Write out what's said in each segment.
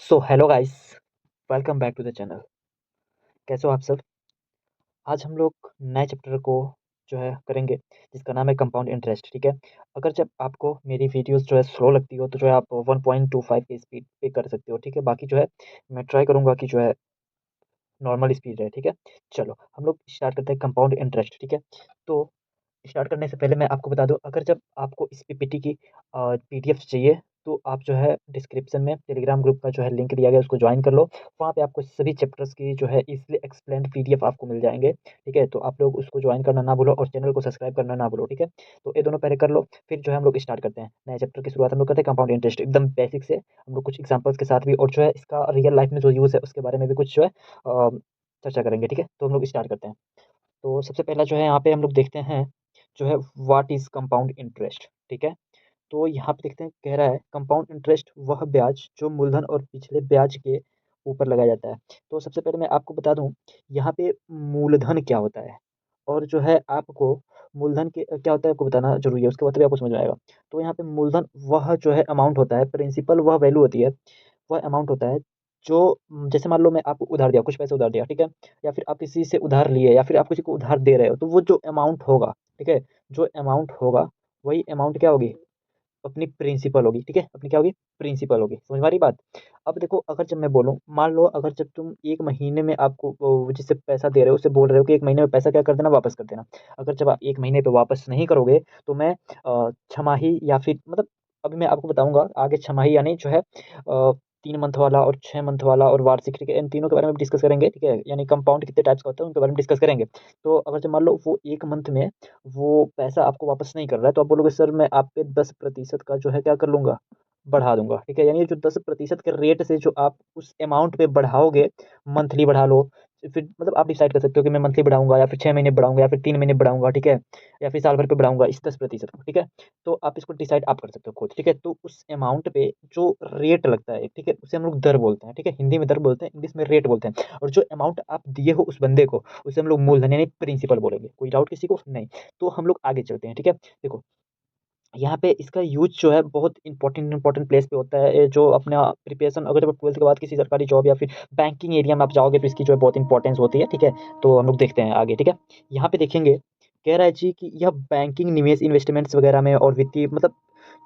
So hello guys, welcome back to the channel. कैसे हो आप सब? आज हम लोग नए चैप्टर को जो है करेंगे, जिसका नाम है कंपाउंड इंटरेस्ट। ठीक है, अगर जब आपको मेरी वीडियोस जो है स्लो लगती हो तो जो है आप 1.25 की स्पीड पे कर सकते हो। ठीक है, बाकी जो है मैं ट्राई करूँगा कि जो है नॉर्मल स्पीड रहे। ठीक है, चलो हम लोग स्टार्ट करते हैं कंपाउंड इंटरेस्ट। ठीक है, तो स्टार्ट करने से पहले मैं आपको बता दूँ, अगर जब आपको इस पीपीटी की पीडीएफ चाहिए तो आप जो है डिस्क्रिप्शन में टेलीग्राम ग्रुप का जो है लिंक दिया गया है, उसको ज्वाइन कर लो। वहाँ पे आपको सभी चैप्टर्स की जो है इज़िली एक्सप्लेन्ड पीडीएफ आपको मिल जाएँगे। ठीक है, तो आप लोग उसको ज्वाइन करना ना भूलो और चैनल को सब्सक्राइब करना ना भूलो। ठीक है, तो ये दोनों पहले कर लो, फिर जो है हम लोग स्टार्ट करते हैं। नए चैप्टर की शुरुआत हम लोग करते हैं कंपाउंड इंटरेस्ट, एकदम बेसिक से। हम लोग कुछ एग्जांपल्स के साथ भी और जो है इसका रियल लाइफ में जो यूज़ है उसके बारे में भी कुछ जो है चर्चा करेंगे। ठीक है, तो हम लोग स्टार्ट करते हैं। तो सबसे पहला जो है यहाँ पे हम लोग देखते हैं जो है व्हाट इज़ कंपाउंड इंटरेस्ट। ठीक है, तो यहाँ पे देखते हैं, कह रहा है कंपाउंड इंटरेस्ट वह ब्याज जो मूलधन और पिछले ब्याज के ऊपर लगाया जाता है। तो सबसे पहले मैं आपको बता दूँ, यहाँ पे मूलधन क्या होता है और जो है आपको मूलधन के क्या होता है आपको बताना ज़रूरी है, उसके बाद तभी आपको समझ में आएगा। तो यहाँ पे मूलधन वह जो है अमाउंट होता है, प्रिंसिपल वह वैल्यू होती है, वह अमाउंट होता है जो जैसे मान लो मैं आपको उधार दिया, कुछ पैसे उधार दिया। ठीक है, या फिर आप किसी से उधार लिए या फिर आप किसी को उधार दे रहे हो, तो वो जो अमाउंट होगा, ठीक है, जो अमाउंट होगा वही अमाउंट क्या होगी, अपनी प्रिंसिपल होगी। ठीक है, अपनी क्या होगी, प्रिंसिपल होगी। समझ में आ रही बात? अब देखो, अगर जब मैं बोलूँ, मान लो अगर जब तुम 1 महीने में आपको जिससे पैसा दे रहे हो उससे बोल रहे हो कि 1 महीने में पैसा क्या कर देना, वापस कर देना। अगर जब आप 1 महीने पे वापस नहीं करोगे तो मैं छमाही या फिर मतलब अभी मैं आपको बताऊँगा आगे, छमाही यानी जो है 3 मंथ वाला और 6 मंथ वाला और वार्षिक। ठीक है, इन तीनों के बारे में डिस्कस करेंगे। ठीक है, यानी कंपाउंड कितने टाइप्स का होता है उनके बारे में डिस्कस करेंगे। तो अगर जब मान लो वो 1 मंथ में वो पैसा आपको वापस नहीं कर रहा है, तो आप बोलोगे सर मैं आप पे 10% का जो है क्या कर लूँगा, बढ़ा दूँगा। ठीक है, यानी ये जो 10% के रेट से जो आप उस अमाउंट पे बढ़ाओगे, मंथली बढ़ा लो, फिर मतलब आप डिसाइड कर सकते हो कि मैं मंथली बढ़ाऊँगा या फिर 6 महीने बढ़ाऊँगा या फिर 3 महीने बढ़ाऊँगा। ठीक है, या फिर साल भर पे बढ़ाऊँगा इस 10% को। ठीक है, तो आप इसको डिसाइड आप कर सकते हो खुद। ठीक है, तो उस अमाउंट पे जो रेट लगता है, ठीक है, उसे हम लोग दर बोलते हैं। ठीक है, हिंदी में दर बोलते हैं, इंग्लिश में रेट बोलते हैं। और जो अमाउंट आप दिए हो उस बंदे को, उसे हम लोग मूलधन यानी प्रिंसिपल बोलेंगे। कोई डाउट किसी को? नहीं। तो हम लोग आगे चलते हैं। ठीक है, देखो यहाँ पे इसका यूज़ जो है बहुत इम्पोर्टेंट प्लेस पे होता है। ये जो अपना प्रिपरेशन, अगर जब 12th के बाद किसी सरकारी जॉब या फिर बैंकिंग एरिया में आप जाओगे तो इसकी जो है बहुत इंपॉर्टेंस होती है। ठीक है, तो हम लोग देखते हैं आगे। ठीक है, यहाँ पे देखेंगे, कह रहा है जी कि यह बैंकिंग, निवेश, इन्वेस्टमेंट्स वगैरह में और वित्तीय मतलब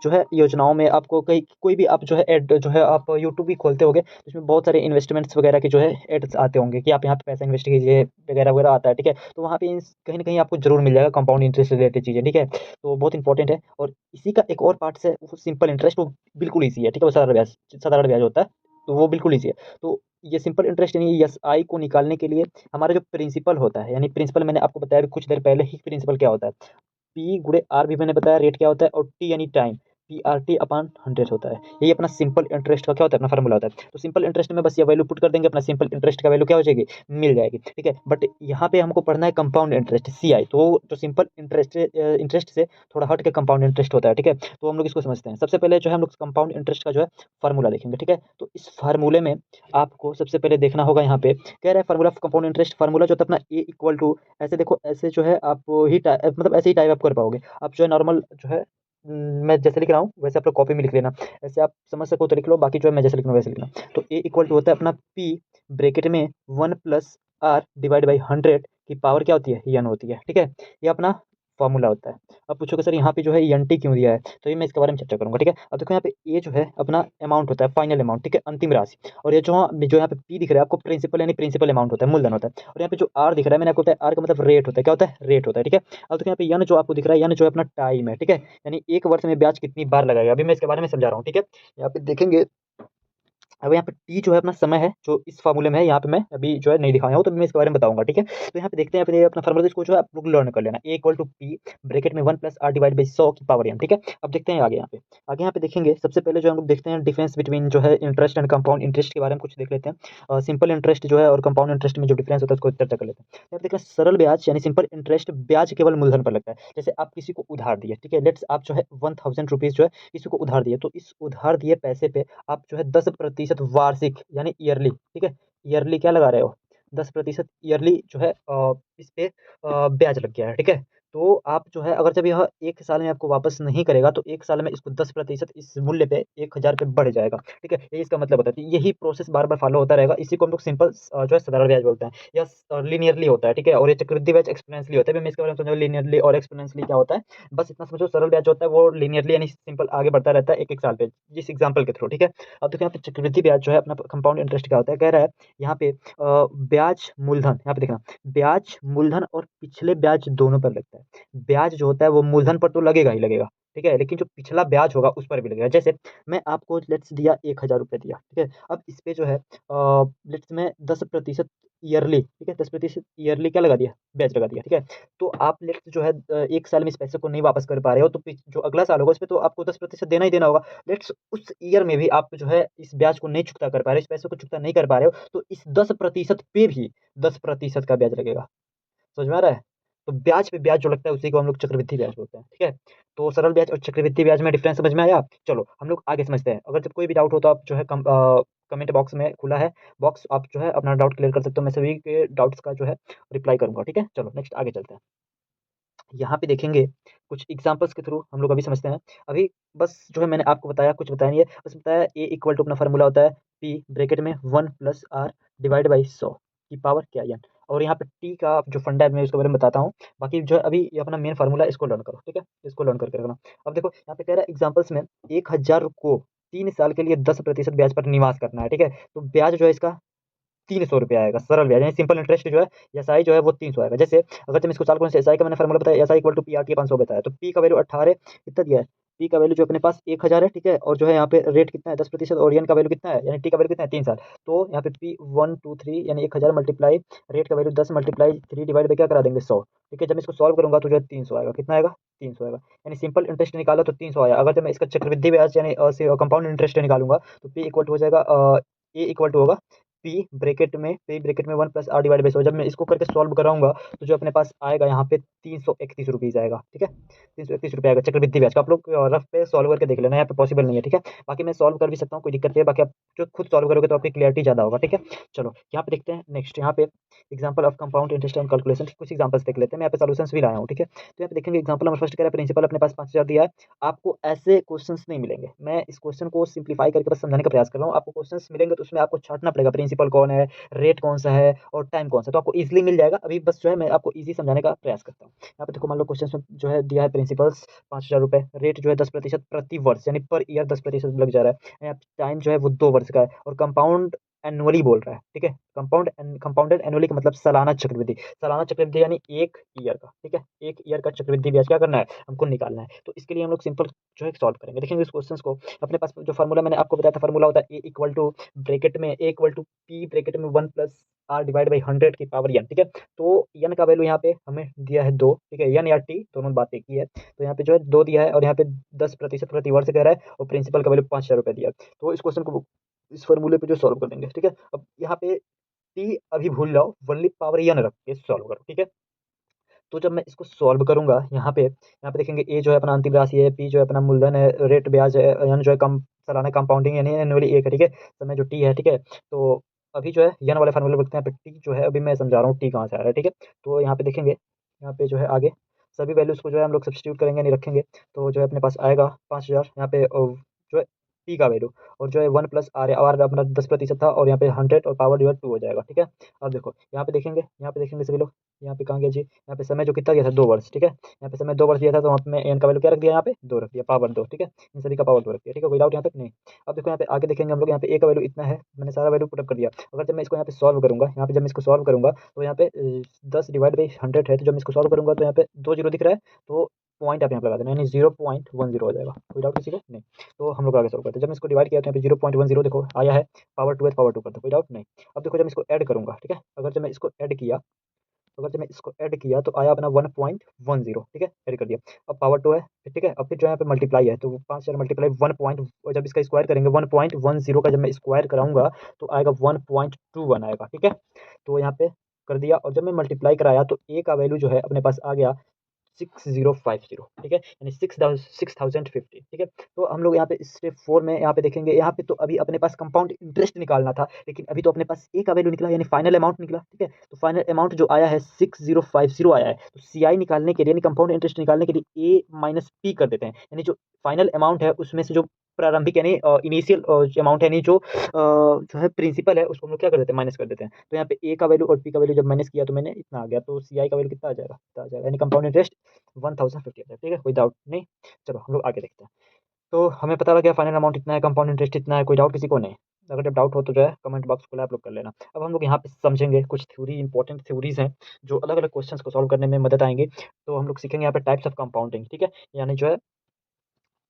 जो है योजनाओं में आपको कहीं कोई भी आप जो है ऐड जो है आप यूट्यूब भी खोलते होंगे, तो इसमें बहुत सारे इन्वेस्टमेंट्स वगैरह के जो है एड्स आते होंगे कि आप यहाँ पे पैसा इन्वेस्ट कीजिए वगैरह-वगैरह आता है। ठीक है, तो वहाँ पे इन कहीं न कहीं आपको ज़रूर मिल जाएगा कंपाउंड इंटरेस्ट रिलेटेड चीज़ें। ठीक है, तो बहुत इंपॉर्टेंट है। और इसी का एक और पार्ट्स है वो सिंपल इंटरेस्ट, वो बिल्कुल ईज़ी है। ठीक है, वो साधारण ब्याज होता है, तो वो बिल्कुल ईज़ी है। तो ये सिंपल इंटरेस्ट यानी एसआई को निकालने के लिए हमारा जो प्रिंसिपल होता है, यानी प्रिंसिपल मैंने आपको बताया अभी कुछ देर पहले ही, प्रिंसिपल क्या होता है, पी गुणे आर भी मैंने बताया रेट क्या होता है, और टी यानी टाइम, पीआरटी अपॉन 100 होता है। यही अपना सिंपल इंटरेस्ट का क्या होता है, अपना फार्मूला होता है। तो सिंपल इंटरेस्ट में बस ये वैल्यू पुट कर देंगे, अपना सिंपल इंटरेस्ट का वैल्यू क्या हो जाएगी, मिल जाएगी। ठीक है, बट यहाँ पे हमको पढ़ना है कंपाउंड इंटरेस्ट, सीआई। तो जो सिंपल इंटरेस्ट से थोड़ा हट के कंपाउंड इंटरेस्ट होता है। ठीक है, तो हम लोग इसको समझते हैं। सबसे पहले जो है हम लोग कंपाउंड इंटरेस्ट का जो है फार्मूला देखेंगे। ठीक है, तो इस फार्मूले में आपको सबसे पहले देखना होगा, यहाँ पे कह रहा है formula of compound interest, formula जो होता है अपना ए इक्वल टू, ऐसे देखो, ऐसे जो है आप ही मतलब ऐसे ही टाइप आप कर पाओगे। आप जो है नॉर्मल जो है मैं जैसे लिख रहा हूँ वैसे आप लोग कॉपी में लिख लेना। ऐसे आप समझ सको तो लिख लो, बाकी जो है मैं जैसे लिख रहा हूँ वैसे लिखना। तो ए इक्वल टू होता है अपना पी ब्रैकेट में 1 प्लस आर डिवाइड बाई 100 की पावर क्या होती है, एन होती है। ठीक है, ये अपना फॉर्मूला होता है। अब पूछोगे सर यहाँ पे जो है एन टी क्यों दिया है, तो ये मैं इसके बारे में चर्चा करूँगा। ठीक है, अब देखो यहाँ पे ए जो है अपना अमाउंट होता है, फाइनल अमाउंट। ठीक है, अंतिम राशि। और ये जो यहाँ पे पी दिख रहा है आपको, प्रिंसिपल यानी प्रिंसिपल अमाउंट होता है, मूलधन होता है। और यहाँ पे जो आर दिख रहा है मैंने आपको बताया, आर का मतलब रेट होता है। क्या होता है, रेट होता है। ठीक है, अब देखो यहाँ पे यन जो आपको दिख रहा है, यन जो है अपना टाइम है। ठीक है, यानी एक वर्ष में ब्याज कितनी बार लगाएगा, अभी मैं इसके बारे में समझा रहा हूँ। ठीक है, यहाँ पे देखेंगे, अब यहाँ पे टी जो है अपना समय है, जो इस फार्मूले में है, यहाँ पे मैं अभी जो है नहीं दिखाया हूँ, तो मैं इसके बारे में बताऊंगा। ठीक है, तो यहाँ पे देखते हैं अपने अपना फार्मूला, इसको जो है आप लोग लर्न कर लेना, ए इक्वल टू पी ब्रैकेट में 1 प्लस आर डिवाइड बाई 100 की पावर एन। ठीक है, अब देखते हैं आगे। यहाँ पे देखेंगे, सबसे पहले जो हम लोग देखते हैं डिफरेंस बिटवीन जो है इंटरेस्ट एंड कंपाउंड इंटरेस्ट के बारे में कुछ देख लेते हैं। सिंपल इंटरेस्ट जो है और कंपाउंड इंटरेस्ट में जो डिफरेंस होता है उसको चर्चा कर लेते हैं। यहाँ पे देख रहे हैं, सरल ब्याज यानी सिंपल इंटरेस्ट, ब्याज केवल मूलधन पर लगता है। जैसे आप किसी को उधार दिए, ठीक है, लेट्स आप जो है 1000 रुपीज़ जो है किसी को उधार दिए, तो इस उधार दिए पैसे पे आप जो है 10% वार्षिक यानी ईयरली, ठीक है, ईयरली क्या लगा रहे हो, 10% ईयरली जो है इस पे ब्याज लग गया है। ठीक है, तो आप जो है अगर जब यह 1 साल में आपको वापस नहीं करेगा तो 1 साल में इसको 10% इस मूल्य पे 1000 पे बढ़ जाएगा, ठीक है? यही इसका मतलब होता है। तो यही प्रोसेस बार-बार फॉलो होता रहेगा। इसी को हम लोग सिंपल जो है सरल ब्याज बोलते हैं या लीनियरली होता है, ठीक है? और ये चक्रवृद्धि ब्याज एक्स्पोनेंशियली होता है। अभी मैं इसके बारे में समझाऊँ लीनियरली और एक्स्पोनेंशियली क्या होता है। बस इतना समझो सरल ब्याज जो होता है वो लीनियरली यानी सिंपल आगे बढ़ता रहता है 1-1 साल पे, जिस एग्ज़ाम्पल के थ्रू, ठीक है? अब देखो यहाँ पे चक्रवृद्धि ब्याज जो है अपना कंपाउंड इंटरेस्ट क्या होता है, कह रहा है यहाँ पे ब्याज मूलधन यहाँ पे देखना, ब्याज मूलधन और पिछले ब्याज दोनों पर लगता है। ब्याज जो होता है वो मूलधन पर तो लगेगा ही लगेगा, ठीक है? लेकिन जो पिछला ब्याज होगा उस पर भी लगेगा। जैसे मैं आपको लेट्स दिया ₹1000 दिया, ठीक है? अब इस पे जो है लेट्स मैं 10% ईयरली, ठीक है? 10% ईयरली क्या लगा दिया? ब्याज लगा दिया, ठीक है? तो आप लेट्स जो है 1 साल में इस पैसे को नहीं वापस कर पा रहे हो तो पिछ जो अगला साल होगा उसपे तो आपको 10% देना ही देना होगा। लेट्स उस ईयर में भी आप जो है इस ब्याज को नहीं चुकता कर पा रहे हो, इस पैसे को चुकता नहीं कर पा रहे हो, तो इस 10% पे भी 10% का ब्याज लगेगा। समझ में आ रहा है? तो ब्याज पे ब्याज जो लगता है उसी को हम लोग चक्रवृद्धि ब्याज बोलते हैं, ठीक है? तो सरल ब्याज और चक्रवृद्धि ब्याज में डिफरेंस समझ में आया? चलो हम लोग आगे समझते हैं। अगर जब कोई भी डाउट हो तो आप जो है कमेंट बॉक्स में खुला है बॉक्स, आप जो है अपना डाउट क्लियर कर सकते हो। मैं सभी के डाउट्स का जो है रिप्लाई करूँगा, ठीक है? चलो नेक्स्ट आगे चलते हैं। यहाँ पे देखेंगे कुछ एग्ज़ाम्पल्स के थ्रू हम लोग अभी समझते हैं। अभी बस जो है मैंने आपको बताया, कुछ बताया नहीं है। बस बताया A इक्वल टू अपना फ़ॉर्मूला होता है P ब्रैकेट में 1 प्लस R डिवाइड बाय 100 की पावर क्या n और यहाँ पे T का जो फंडा है मैं उसके बारे में बताता हूँ। बाकी जो है अभी ये अपना मेन फ़ॉर्मूला है इसको लर्न करो, ठीक है? इसको लर्न करके रखना। अब देखो यहाँ पे कह रहा है एग्ज़ाम्पल्स में 1000 को 3 साल के लिए 10% ब्याज पर निवास करना है, ठीक है? तो ब्याज जो है इसका ₹300 आएगा, सरल ब्याज यानी सिंपल इंटरेस्ट जो है एसआई जो है वो 300 आएगा। जैसे अगर तुम इसको सॉल्व करो, एसआई का मैंने फार्मूला बताया, एसआई इक्वल टू पीआरटी 500 बताया, तो पी का वैल्यू 18 कितना दिया है? पी का वैल्यू जो अपने पास 1000 है, ठीक है? और जो है यहाँ पे रेट कितना है 10% और एन का वैल्यू कितना है, यानी टी का वैल्यू कितना है 3 साल। तो यहाँ पे पी 1 2 3 यानी 1000 मल्टीप्लाई रेट का वैल्यू 10 मल्टीप्लाई 3 डिवाइड बाई क्या करा देंगे 100, ठीक है? जब मैं इसको सॉल्व करूंगा तो जो है 300 आएगा। कितना आएगा? 300 आएगा। यानी सिंपल इंटरेस्ट निकाला तो 300 आया। अगर जब मैं इसका चक्रवृद्धि ब्याज यानी कंपाउंड इंटरेस्ट निकालूंगा तो पी इक्वल टू हो जाएगा ए इक्वल टू होगा पी ब्रैकेट में 1 प्लस आर डिवाइड बाई 100। जब मैं इसको करके सॉल्व कराऊंगा तो जो अपने पास आएगा यहाँ पे 331 रुपीज़ आएगा, ठीक है? 331 रुपये आएगा चक्रवृद्धि ब्याज का। आप लोग रफ पे सॉल्व करके देख लेना, यहाँ पे पॉसिबल नहीं है, ठीक है? बाकी मैं सॉल्व कर भी सकता हूँ, कोई दिक्कत नहीं है। बाकी आप जो खुद सॉल्व करोगे तो आपकी क्लियरिटी ज़्यादा होगा, ठीक है? चलो यहाँ पे देखते हैं नेक्स्ट, यहाँ पे example of compound interest and calculation, कुछ एग्जाम्पल्स देख लेते हैं। मैं यहाँ पे सॉल्यूशंस भी लाया हूँ, ठीक है? तो यहाँ पे देखेंगे एग्जाम्पल नंबर फर्स्ट कह रहा है प्रिंसिपल अपने पास 5000 दिया है। आपको ऐसे क्वेश्चंस नहीं मिलेंगे। मैं इस क्वेश्चन को सिंप्लीफाई करके बस समझाने का प्रयास कर रहा हूँ। आपको क्वेश्चंस मिलेंगे तो उसमें आपको छांटना पड़ेगा प्रिंसिपल कौन है, रेट कौन-सा है और टाइम कौन-सा है, तो आपको ईज़िली मिल जाएगा। अभी बस जो है मैं आपको ईज़ी समझाने का प्रयास करता हूँ। यहाँ पे देखो मान लो क्वेश्चन में जो है दिया है प्रिंसिपल्स ₹5000, रेट जो है 10% प्रति वर्ष यानी पर ईयर 10% लग जा रहा है। यहाँ पे टाइम जो है वो 2 वर्ष का है और कंपाउंड एनुअली बोल रहा है, ठीक है? कंपाउंडेड एनुअली का मतलब सालाना चक्रवृद्धि। सालाना चक्रवृद्धि यानी 1 ईयर का, ठीक है? 1 ईयर का चक्रवृद्धि ब्याज क्या करना है? हमको निकालना है। तो इसके लिए हम लोग सिंपल जो है सॉल्व करेंगे। देखेंगे इस क्वेश्चंस को, अपने पास जो फार्मूला मैंने आपको बताया था, फार्मूला होता है A इक्वल टू ब्रैकेट में A equal to P bracket में 1 प्लस R डिवाइड बाई 100 की पावर n, ठीक है? तो n का वैल्यू यहाँ पे हमें दिया है 2, ठीक है? n या t दोनों बात एक ही है। तो यहाँ पे जो है 2 दिया है और यहाँ पे 10% प्रति वर्ष कह रहा है और प्रिंसिपल का वैल्यू ₹5000 दिया है। तो इस क्वेश्चन को इस फार्मूले पे जो सॉल्व कर देंगे, ठीक है? अब यहाँ पे t अभी भूल जाओ, ओनली पावर n रख के सॉल्व करो, ठीक है? तो जब मैं इसको सॉल्व करूँगा यहाँ पे देखेंगे ए जो है अपना अंतिम राशि है, पी जो है अपना मूलधन है, रेट ब्याज है, एन जो है कम सालाना कंपाउंडिंग यानी एनुअली 1 है, ठीक है? समय जो टी है, ठीक है? तो अभी जो है एन वाले फार्मूले में रखते हैं, यहाँ पे टी जो है अभी मैं समझा रहा हूँ टी कहाँ से आ रहा है, ठीक है? तो यहाँ पे देखेंगे, यहाँ पे जो है आगे सभी वैल्यूज़ को जो है हम लोग सब्स्टिट्यूट करेंगे यानी रखेंगे, तो जो है अपने पास आएगा 5000 यहाँ पे जो है पी का वैल्यू और जो है 1 प्लस आर है, आर अपना 10% था और यहाँ पे 100 और पावर जो है 2 हो जाएगा, ठीक है? अब देखो यहाँ पे देखेंगे सभी लोग, यहाँ पे कहाँ गया जी? यहाँ पे समय जो कितना दिया था 2 वर्ष, ठीक है? यहाँ पे समय 2 वर्ष दिया था तो वहाँ पे मैं एन का वैल्यू क्या रख दिया यहाँ पे 2 रख दिया, पावर 2, ठीक है? इन सभी का पावर 2 रख दिया, ठीक है? कोई डाउट यहाँ तक? नहीं। अब देखो यहाँ पे आगे देखेंगे हम लोग, यहाँ पे ए का वैल्यू इतना है, मैंने सारा वैल्यू पुट अप कर दिया। अगर जब मैं इसको यहाँ पे सॉल्व करूँगा, यहाँ पे जब मैं इसको सॉल्व करूँगा तो यहाँ पे 10 डिवाइड बाई 100 है, तो जब मैं इसको सॉल्व करूँगा तो यहाँ पे 2 जीरो दिख रहा है, तो पॉइंट आप यहाँ पे लगा देना यानी 0.10 हो जाएगा। कोई डाउट किसी को? नहीं। तो हम लोग आगे सॉल्व करते हैं। जब मैं इसको डिवाइड किया तो यहाँ पे 0.10 देखो आया है, पावर 2 है, पावर 2 कर दो, कोई डाउट? नहीं। अब देखो जब मैं इसको ऐड करूँगा, ठीक है? अगर जब मैं इसको ऐड किया तो आया अपना 1.10, ठीक है? ऐड कर दिया। अब पावर 2 है, ठीक है? अब फिर जो यहाँ पे मल्टीप्लाई है तो 5000 मल्टीप्लाई 1 पॉइंट और जब इसका स्क्वायर करेंगे 1.10 का जब मैं स्क्वायर कराऊँगा तो आएगा 1.21 आएगा, ठीक है? तो यहाँ पे कर दिया और जब मैं मल्टीप्लाई कराया तो ए का वैल्यू जो है अपने पास आ गया 6050, ठीक है, यानी 6050, ठीक है। तो हम लोग यहाँ पे स्टेप 4 में यहाँ पे देखेंगे, यहाँ पे तो अभी अपने पास कंपाउंड इंटरेस्ट निकालना था, लेकिन अभी तो अपने पास ए का वैल्यू निकला, यानी फाइनल अमाउंट निकला, ठीक है। तो फाइनल अमाउंट जो आया है 6050 आया है, तो CI निकालने के लिए, यानी कंपाउंड इंटरेस्ट निकालने के लिए ए माइनस पी कर देते हैं, यानी जो फाइनल अमाउंट है उसमें से जो प्रारंभिक यानी इनिशियल अमाउंट है, यानी जो है प्रिंसिपल है, उसको हम लोग क्या कर देते हैं, माइनस कर देते हैं। तो यहाँ पे ए का वैल्यू और पी का वैल्यू जब माइनस किया तो मैंने इतना आ गया, तो सीआई का वैल्यू कितना आ जाएगा, इतना आ जाएगा, यानी कंपाउंड इंटरेस्ट 1050 आ जाएगा, ठीक है, कोई डाउट नहीं। चलो हम लोग आगे देखते हैं। तो हमें पता लग गया फाइनल अमाउंट इतना है, कंपाउंड इंटरेस्ट इतना है, कोई डाउट किसी को नहीं। अगर जब डाउट हो तो जो है कमेंट बॉक्स खोला आप लोग कर लेना। अब हम लोग यहाँ पे समझेंगे कुछ थ्योरी, इंपॉर्टेंट थ्योरीज हैं जो अलग अलग क्वेश्चंस को सॉल्व करने में मदद आएंगे। तो हम लोग सीखेंगे यहाँ पे टाइप्स ऑफ कंपाउंडिंग, ठीक है, यानी जो है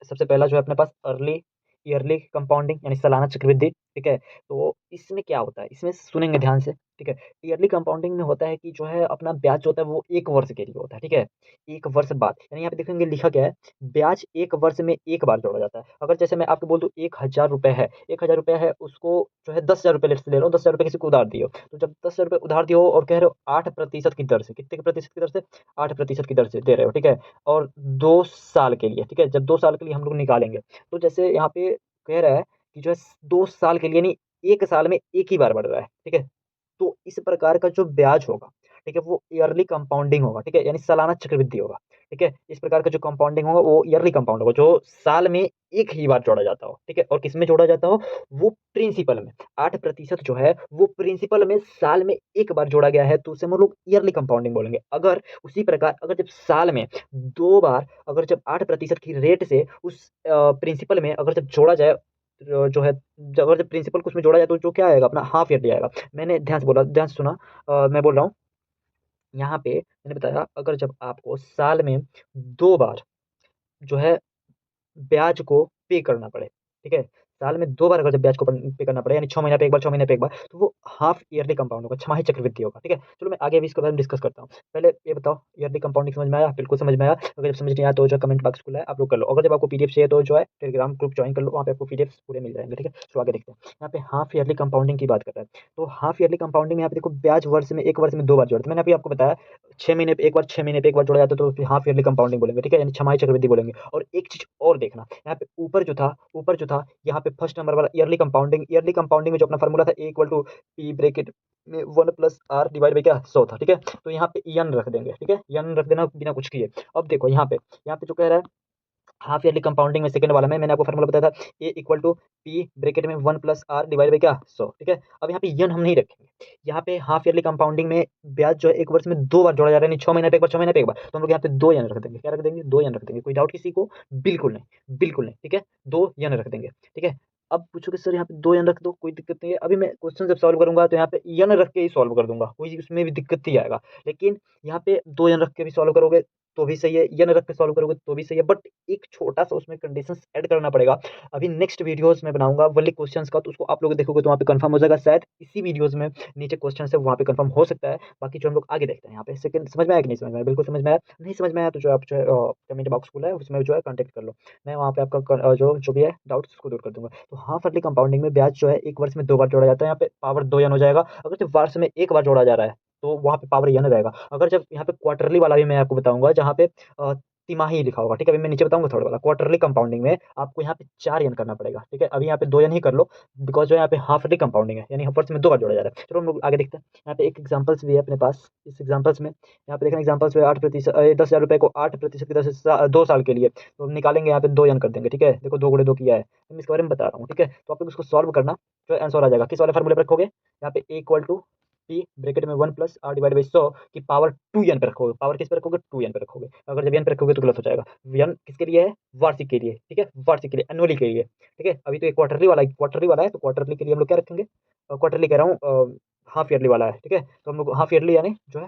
सबसे पहला जो है अपने पास अर्ली ईयरली कंपाउंडिंग, यानी सालाना चक्रवृद्धि, ठीक है। तो इसमें क्या होता है, इसमें सुनेंगे ध्यान से, ठीक है। ईयरली कंपाउंडिंग में होता है कि जो है अपना ब्याज जो होता है वो 1 वर्ष के लिए होता है, ठीक है, 1 वर्ष बाद, यानी यहाँ पे देखेंगे लिखा क्या है, ब्याज 1 वर्ष में एक बार जोड़ा जाता है। अगर जैसे मैं आपको बोल दूँ 1000 रुपये है, 1000 रुपये है, उसको जो है 10,000 रुपये ले लो, 10,000 रुपये किसी को उधार दियो, तो जब 10,000 रुपये उधार दियो और कह रहे हो 8% की दर से, कितने के प्रतिशत की दर से, 8% की दर से दे रहे हो, ठीक है, और 2 साल के लिए, ठीक है, जब 2 साल के लिए हम लोग निकालेंगे, तो जैसे यहाँ पे कह रहा है कि जो है 2 साल के लिए, यानी 1 साल में एक ही बार बढ़ रहा है, ठीक है। तो इस प्रकार का जो ब्याज होगा, ठीक है, वो ईयरली कंपाउंडिंग होगा, ठीक है, यानी सालाना चक्रवृद्धि होगा, ठीक है। इस प्रकार का जो कंपाउंडिंग होगा वो ईयरली कंपाउंड होगा, जो साल में एक ही बार जोड़ा जाता हो, ठीक है। और किसमें जोड़ा जाता हो, वो प्रिंसिपल में 8% जो है वो प्रिंसिपल में साल में एक बार जोड़ा गया है, तो उसे हम लोग ईयरली कंपाउंडिंग बोलेंगे। अगर उसी प्रकार अगर जब साल में 2 बार, अगर जब 8% की रेट से उस प्रिंसिपल में अगर जब जोड़ा जाए, जो है अगर जब प्रिंसिपल को उसमें जोड़ा जाए, तो जो क्या आएगा, अपना हाफ ईयरली आएगा। मैंने ध्यान से बोला, ध्यान से सुना, मैं बोल रहा हूँ यहाँ पे, मैंने बताया अगर जब आपको साल में 2 बार जो है ब्याज को पे करना पड़े, ठीक है, साल में 2 बार अगर जब ब्याज को पे करना पड़े, यानी 6 महीने पे एक बार, 6 महीने पे एक बार, तो वो हाफ ईयरली कंपाउंड होगा, छमाही चक्रवृद्धि होगा, ठीक है। चलो मैं आगे अभी इसके बारे में डिस्कस करता हूँ। पहले ये बताओ, ईयरली कंपाउंडिंग समझ में आया, बिल्कुल समझ में आया। अगर जब समझ नहीं आया तो जो कमेंट बॉक्स खुला है, आप लोग कर लो। अगर जब आपको पीडीएफ चाहिए तो जो है टेलीग्राम ग्रुप ज्वाइन कर लो, वहाँ पे आपको पीडीएफ पूरे मिल जाएंगे, ठीक है। तो आगे देखते हैं, यहाँ पे हाफ ईयरली कंपाउंडिंग की बात कर रहा है। तो हाफ ईयरली कंपाउंडिंग में यहाँ पे देखो, ब्याज वर्ष में 1 वर्ष में 2 बार जोड़ते हैं। मैंने अभी आपको बताया 6 महीने पे एक बार, 6 महीने पे एक बार जोड़ा जाता है, तो हाफ ईयरली कंपाउंडिंग बोलेंगे, ठीक है, यानी छमाही चक्रवृद्धि बोलेंगे। और एक चीज और देखना, यहाँ पे ऊपर जो था यहाँ पे फर्स्ट नंबर वाला ईयरली कंपाउंडिंग में जो अपना फॉर्मूला था, A = P ब्रैकेट में 1 + R डिवाइड बाई क्या 100 था, ठीक है। तो यहाँ पे एन रख देंगे, ठीक है, एन रख देना बिना कुछ किए। अब देखो यहाँ पे जो कह रहा है हाफ ईयरली कंपाउंडिंग में सेकंड वाला में मैंने आपको फॉर्मूला बताया था, A = P ब्रैकेट में 1 + R डिवाइड बाई क्या 100, ठीक है। अब यहाँ पे यन हम नहीं रखेंगे, यहाँ पे हाफ ईयरली कंपाउंडिंग में ब्याज जो है 1 वर्ष में 2 बार जोड़ा जा रहा है, नहीं 6 महीने पे एक बार, 6 महीने पे एक बार, तो हम लोग यहाँ पे 2 यन रख देंगे। क्या रख देंगे, 2 यन रख देंगे। कोई डाउट किसी को, बिल्कुल नहीं, बिल्कुल नहीं, ठीक है, 2 यन रख देंगे, ठीक है। अब पूछोगे सर यहाँ पे 2 यन रख दो, कोई दिक्कत नहीं है। अभी मैं क्वेश्चन जब सॉल्व करूंगा तो यहाँ पे यन रख के ही सॉल्व कर दूंगा, कोई उसमें भी दिक्कत नहीं आएगा। लेकिन यहाँ पे 2 यन रख के भी सॉल्व करोगे तो भी सही है, यन रख के सॉल्व करोगे तो भी सही है, बट एक छोटा सा उसमें कंडीशंस ऐड करना पड़ेगा। अभी नेक्स्ट वीडियोस में बनाऊंगा वनली क्वेश्चंस का, तो उसको आप लोग देखोगे तो वहाँ पे कंफर्म हो जाएगा। शायद इसी वीडियोस में नीचे क्वेश्चन है वहाँ पे कंफर्म हो सकता है। बाकी जो हम लोग आगे देखते हैं, यहाँ पे सेकंड समझ में आया कि नहीं समझ में आया, बिल्कुल समझ में आया। नहीं समझ में आया तो जो आप जो है कमेंट बॉक्स खुला है उसमें जो है कॉन्टेक्ट कर लो, मैं वहाँ पे आपका जो भी है डाउट्स उसको दूर कर दूंगा। तो हाफ ईयरली कंपाउंडिंग में ब्याज जो है 1 वर्ष में 2 बार जोड़ा जाता है, यहाँ पे पावर 2 यन हो जाएगा। अगर जब वर्ष में एक बार जोड़ा जा रहा है तो वहाँ पे पावर यन रहेगा। अगर जब यहाँ पे क्वार्टरली वाला भी मैं आपको बताऊंगा, जहाँ पे तिमाही लिखा होगा, ठीक है, अभी मैं नीचे बताऊंगा थोड़ा वाला। क्वार्टरली कंपाउंडिंग में आपको यहाँ पे 4 यन करना पड़ेगा, ठीक है। अभी यहाँ पे 2 यन ही कर लो, बिकॉज जो यहाँ पे हाफ ईयरली कंपाउंडिंग है, यानी वर्ष में 2 बार जोड़ा जा रहा है। चलो हम लोग आगे देखते हैं। यहाँ पे एक एग्जाम्पल्स भी है अपने पास, इस एग्जाम्पल्स में यहाँ पे देखना, एग्जाम्पल्स में 8% 10,000 रुपये को 8% की दर से 2 साल के लिए तो हम निकालेंगे, यहाँ पे 2 यन कर देंगे, ठीक है। देखो 2 × 2 किया है, मैं इसके बारे में बता रहा हूँ, ठीक है। तो आप लोग इसको सॉल्व करना, जो आंसर आ जाएगा किस वाले फॉर्मूले पर रखोगे, यहाँ पे A = P ब्रैकेट में 1 + R डिवाइड बाई 100 की पावर 2 यन पे रखोगे। पावर किस पे रखोगे, 2 यन पे रखोगे। अगर जब यन पे रखोगे तो गलत हो जाएगा। यन किसके लिए है, वार्षिक के लिए, ठीक है, वार्षिक के लिए, एनुअली के लिए, ठीक है। अभी तो ये क्वार्टरली वाला है, तो क्वार्टरली के लिए हम लोग क्या रखेंगे, क्वार्टरली कह रहा हूँ, हाफ ईयरली वाला है, ठीक है। तो हम लोग हाफ ईयरली यानी जो है